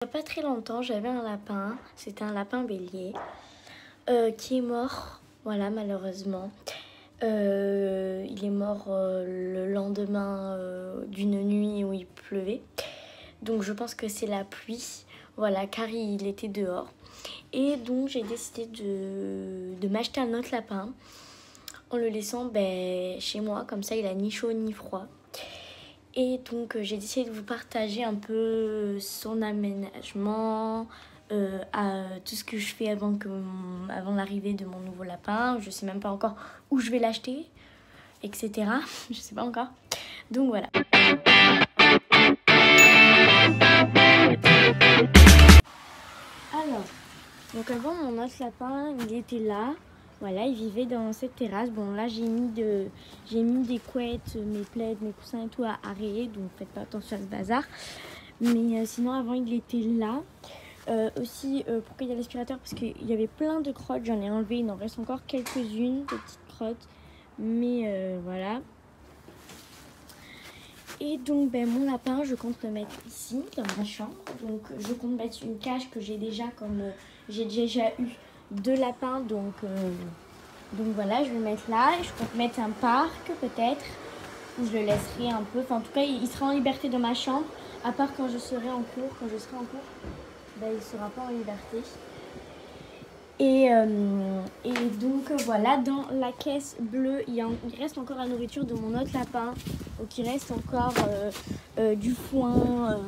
Il n'y a pas très longtemps, j'avais un lapin, c'était un lapin bélier, qui est mort, voilà, malheureusement. Il est mort le lendemain d'une nuit où il pleuvait. Donc je pense que c'est la pluie, voilà, car il était dehors. Et donc j'ai décidé de m'acheter un autre lapin en le laissant chez moi, comme ça il a ni chaud ni froid. Et donc j'ai décidé de vous partager un peu son aménagement, à tout ce que je fais avant l'arrivée de mon nouveau lapin. Je sais même pas encore où je vais l'acheter, etc. Je sais pas encore. Donc voilà. Alors, donc avant mon autre lapin, il était là. Voilà, il vivait dans cette terrasse. Bon, là, j'ai mis des couettes, mes plaids, mes coussins et tout à rayer. Donc, faites pas attention à ce bazar. Mais sinon, avant, il était là. Aussi, pourquoi il y a l'aspirateur? Parce qu'il y avait plein de crottes. J'en ai enlevé. Il en reste encore quelques-unes, des petites crottes. Mais voilà. Et donc, mon lapin, je compte le mettre ici, dans ma chambre. Donc, je compte mettre une cage que j'ai déjà, comme j'ai déjà eu 2 lapins. Donc voilà, je vais le mettre là. Je compte mettre un parc, peut-être, où je le laisserai un peu. Enfin, en tout cas, il sera en liberté dans ma chambre. À part quand je serai en cours. Quand je serai en cours, il ne sera pas en liberté. Et donc voilà, dans la caisse bleue, il reste encore la nourriture de mon autre lapin. Donc il reste encore du foin,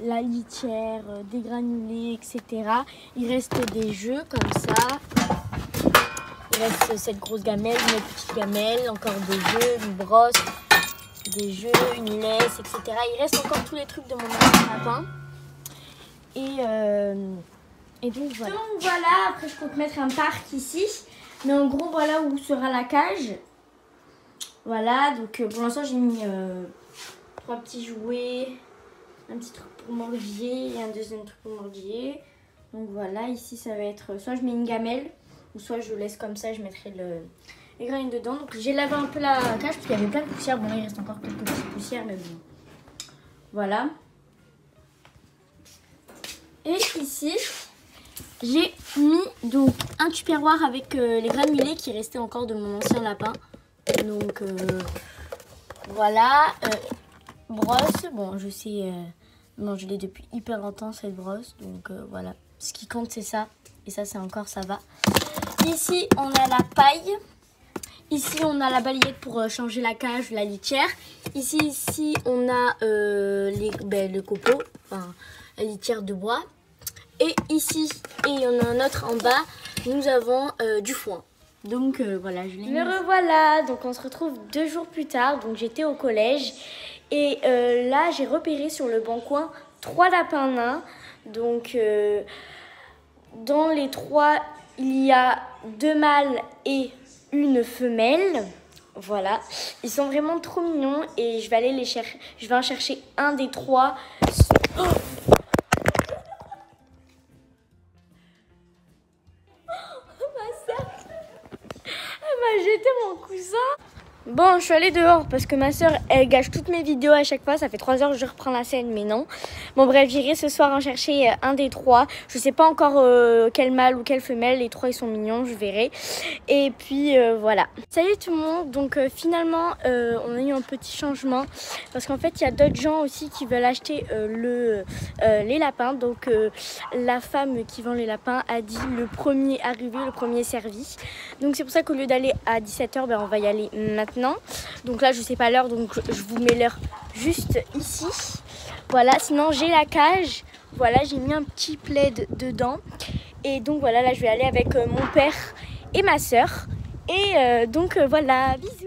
la litière, des granulés, etc. Il reste des jeux comme ça. Il reste cette grosse gamelle, une autre petite gamelle, encore des jeux, une brosse, des jeux, une laisse, etc. Il reste encore tous les trucs de mon autre lapin. Et donc voilà. Donc voilà, après je compte mettre un parc ici. Mais en gros, voilà où sera la cage. Voilà, donc pour l'instant j'ai mis 3 petits jouets. Un petit truc pour mordier et un deuxième truc pour mordier. Donc voilà, ici ça va être, soit je mets une gamelle, ou soit je laisse comme ça, je mettrai les graines dedans. Donc j'ai lavé un peu la cage parce qu'il y avait plein de poussière. Bon là il reste encore quelques petites poussières, mais bon. Voilà. Et ici, j'ai mis donc un tupperware avec les granulés qui restaient encore de mon ancien lapin. Donc voilà. Brosse, bon je sais, non je l'ai depuis hyper longtemps cette brosse. Donc voilà. Ce qui compte c'est ça. Et ça c'est encore, ça va. Ici on a la paille. Ici on a la balayette pour changer la cage, la litière. Ici on a le copeau, enfin la litière de bois. Et ici, et il y en a un autre en bas, nous avons du foin. Donc voilà, je l'ai mis. Me revoilà, donc on se retrouve 2 jours plus tard. Donc j'étais au collège et là j'ai repéré sur le bon coin 3 lapins nains. Donc dans les 3, il y a 2 mâles et une femelle. Voilà, ils sont vraiment trop mignons et je vais aller les chercher. Je vais en chercher un des 3. Oh, m'a jeté mon cousin. Bon, je suis allée dehors parce que ma soeur, elle gâche toutes mes vidéos à chaque fois. Ça fait 3 heures que je reprends la scène, mais non. Bon, bref, j'irai ce soir en chercher un des 3. Je sais pas encore quel mâle ou quelle femelle. Les 3, ils sont mignons, je verrai. Et puis, voilà. Salut tout le monde. Donc, finalement, on a eu un petit changement. Parce qu'en fait, il y a d'autres gens aussi qui veulent acheter les lapins. Donc, la femme qui vend les lapins a dit le premier arrivé, le premier servi. Donc, c'est pour ça qu'au lieu d'aller à 17 h, on va y aller maintenant. Donc là je sais pas l'heure, donc je vous mets l'heure juste ici. Voilà, sinon j'ai la cage. Voilà, j'ai mis un petit plaid dedans. Et donc voilà, là je vais aller avec mon père et ma soeur. Et donc voilà, bisous.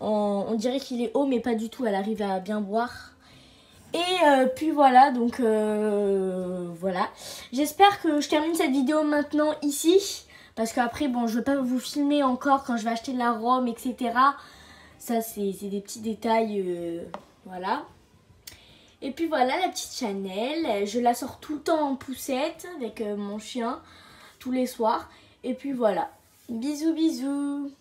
On dirait qu'il est haut, mais pas du tout. Elle arrive à bien boire. Et puis voilà, donc voilà. J'espère que je termine cette vidéo maintenant ici. Parce qu'après, bon, je ne veux pas vous filmer encore quand je vais acheter de la rhum, etc. Ça, c'est des petits détails, voilà. Et puis voilà, la petite Chanel. Je la sors tout le temps en poussette avec mon chien, tous les soirs. Et puis voilà. Bisous, bisous.